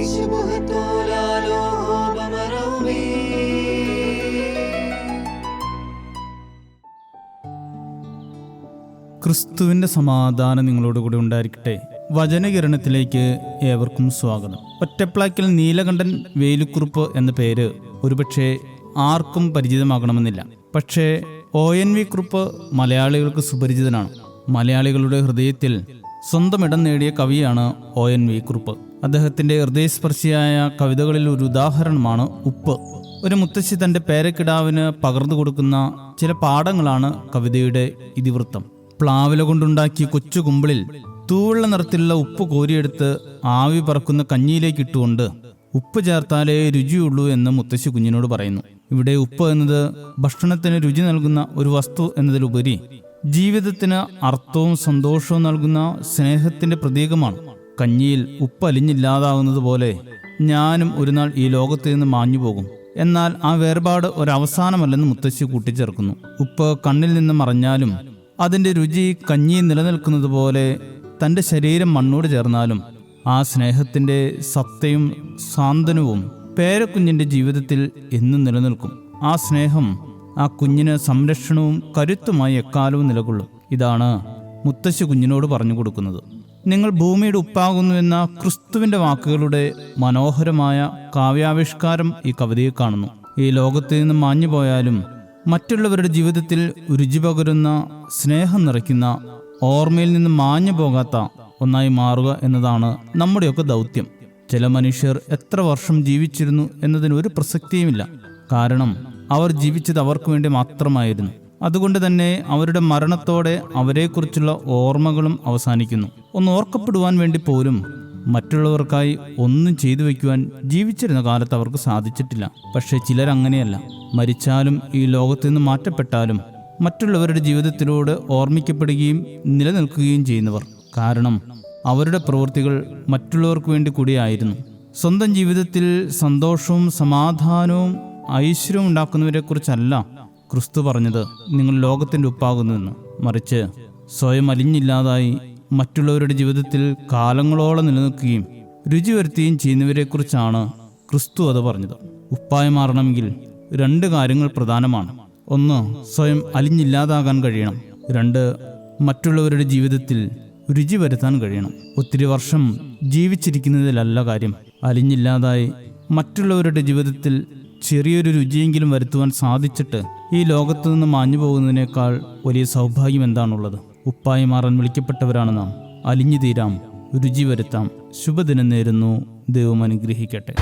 ക്രിസ്തുവിന്റെ സമാധാനം നിങ്ങളോടുകൂടി ഉണ്ടായിരിക്കട്ടെ. വചനകിരണത്തിലേക്ക് ഏവർക്കും സ്വാഗതം. ഒറ്റപ്ലാക്കൽ നീലകണ്ഠൻ വേലുക്കുറുപ്പ് എന്ന പേര് ഒരുപക്ഷെ ആർക്കും പരിചിതമാകണമെന്നില്ല. പക്ഷേ ONV കുറുപ്പ് മലയാളികൾക്ക് സുപരിചിതനാണ്. മലയാളികളുടെ ഹൃദയത്തിൽ സ്വന്തം ഇടം നേടിയ കവിയാണ് ONV കുറുപ്പ്. അദ്ദേഹത്തിന്റെ ഹൃദയസ്പർശിയായ കവിതകളിൽ ഒരു ഉദാഹരണമാണ് ഉപ്പ്. ഒരു മുത്തശ്ശി തന്റെ പേരക്കിടാവിന് പകർന്നു കൊടുക്കുന്ന ചില പാഠങ്ങളാണ് കവിതയുടെ ഇതിവൃത്തം. പ്ലാവില കൊണ്ടുണ്ടാക്കിയ കൊച്ചു കുമ്പിളിൽ തൂവെള്ള നിറത്തിലുള്ള ഉപ്പ് കോരിയെടുത്ത് ആവി പറക്കുന്ന കഞ്ഞിയിലേക്ക് ഇട്ടുകൊണ്ട് ഉപ്പ് ചേർത്താലേ രുചിയുള്ളൂ എന്ന് മുത്തശ്ശി കുഞ്ഞിനോട് പറയുന്നു. ഇവിടെ ഉപ്പ് എന്നത് ഭക്ഷണത്തിന് രുചി നൽകുന്ന ഒരു വസ്തു എന്നതിലുപരി ജീവിതത്തിന് അർത്ഥവും സന്തോഷവും നൽകുന്ന സ്നേഹത്തിന്റെ പ്രതീകമാണ്. കഞ്ഞിയിൽ ഉപ്പ് അലിഞ്ഞില്ലാതാകുന്നത് പോലെ ഞാനും ഒരു നാൾ ഈ ലോകത്ത് നിന്ന് മാഞ്ഞു പോകും. എന്നാൽ ആ വേർപാട് ഒരവസാനമല്ലെന്ന് മുത്തശ്ശി കൂട്ടിച്ചേർക്കുന്നു. ഉപ്പ് കണ്ണിൽ നിന്ന് മറഞ്ഞാലും അതിൻ്റെ രുചി കഞ്ഞി നിലനിൽക്കുന്നത് പോലെ തൻ്റെ ശരീരം മണ്ണോട് ചേർന്നാലും ആ സ്നേഹത്തിൻ്റെ സത്തയും സാന്ത്വനവും പേരക്കുഞ്ഞിൻ്റെ ജീവിതത്തിൽ എന്നും നിലനിൽക്കും. ആ സ്നേഹം ആ കുഞ്ഞിന് സംരക്ഷണവും കരുത്തുമായി എക്കാലവും നിലകൊള്ളും. ഇതാണ് മുത്തശ്ശി കുഞ്ഞിനോട് പറഞ്ഞു കൊടുക്കുന്നത്. നിങ്ങൾ ഭൂമിയുടെ ഉപ്പാകുന്നു എന്ന ക്രിസ്തുവിൻ്റെ വാക്കുകളുടെ മനോഹരമായ കാവ്യാവിഷ്കാരം ഈ കവിതയിൽ കാണുന്നു. ഈ ലോകത്ത് നിന്ന് മാഞ്ഞു പോയാലും മറ്റുള്ളവരുടെ ജീവിതത്തിൽ രുചി പകരുന്ന, സ്നേഹം നിറയ്ക്കുന്ന, ഓർമ്മയിൽ നിന്ന് മാഞ്ഞു പോകാത്ത ഒന്നായി മാറുക എന്നതാണ് നമ്മുടെയൊക്കെ ദൗത്യം. ചില മനുഷ്യർ എത്ര വർഷം ജീവിച്ചിരുന്നു എന്നതിന് ഒരു പ്രസക്തിയുമില്ല. കാരണം അവർ ജീവിച്ചത് അവർക്ക് വേണ്ടി മാത്രമായിരുന്നു. അതുകൊണ്ട് തന്നെ അവരുടെ മരണത്തോടെ അവരെക്കുറിച്ചുള്ള ഓർമ്മകളും അവസാനിക്കുന്നു. ഒന്ന് ഓർക്കപ്പെടുവാൻ വേണ്ടി പോലും മറ്റുള്ളവർക്കായി ഒന്നും ചെയ്തു വയ്ക്കുവാൻ ജീവിച്ചിരുന്ന കാലത്ത് അവർക്ക് സാധിച്ചിട്ടില്ല. പക്ഷേ ചിലരങ്ങനെയല്ല. മരിച്ചാലും ഈ ലോകത്തു നിന്ന് മാറ്റപ്പെട്ടാലും മറ്റുള്ളവരുടെ ജീവിതത്തിലൂടെ ഓർമ്മിക്കപ്പെടുകയും നിലനിൽക്കുകയും ചെയ്യുന്നവർ. കാരണം അവരുടെ പ്രവൃത്തികൾ മറ്റുള്ളവർക്ക് വേണ്ടി കൂടിയായിരുന്നു. സ്വന്തം ജീവിതത്തിൽ സന്തോഷവും സമാധാനവും ഐശ്വര്യവും ഉണ്ടാക്കുന്നവരെക്കുറിച്ചല്ല ക്രിസ്തു പറഞ്ഞത് നിങ്ങൾ ലോകത്തിൻ്റെ ഉപ്പാകുന്നുവെന്ന്. മറിച്ച് സ്വയം അലിഞ്ഞില്ലാതായി മറ്റുള്ളവരുടെ ജീവിതത്തിൽ കാലങ്ങളോളം നിലനിൽക്കുകയും രുചി വരുത്തുകയും ചെയ്യുന്നവരെക്കുറിച്ചാണ് ക്രിസ്തു അത് പറഞ്ഞത്. ഉപ്പായി മാറണമെങ്കിൽ 2 കാര്യങ്ങൾ പ്രധാനമാണ്. 1, സ്വയം അലിഞ്ഞില്ലാതാകാൻ കഴിയണം. 2, മറ്റുള്ളവരുടെ ജീവിതത്തിൽ രുചി വരുത്താൻ കഴിയണം. ഒത്തിരി വർഷം ജീവിച്ചിരിക്കുന്നതിലല്ല കാര്യം. അലിഞ്ഞില്ലാതായി മറ്റുള്ളവരുടെ ജീവിതത്തിൽ ചെറിയൊരു രുചിയെങ്കിലും വരുത്തുവാൻ സാധിച്ചിട്ട് ഈ ലോകത്തു നിന്ന് മാഞ്ഞു പോകുന്നതിനേക്കാൾ വലിയ സൗഭാഗ്യം എന്താണുള്ളത്? ഉപ്പായി മാറാൻ വിളിക്കപ്പെട്ടവരാണ് നാം. അലിഞ്ഞു തീരാം, രുചി വരുത്താം. ശുഭദിനം നേരുന്നു. ദൈവം അനുഗ്രഹിക്കട്ടെ.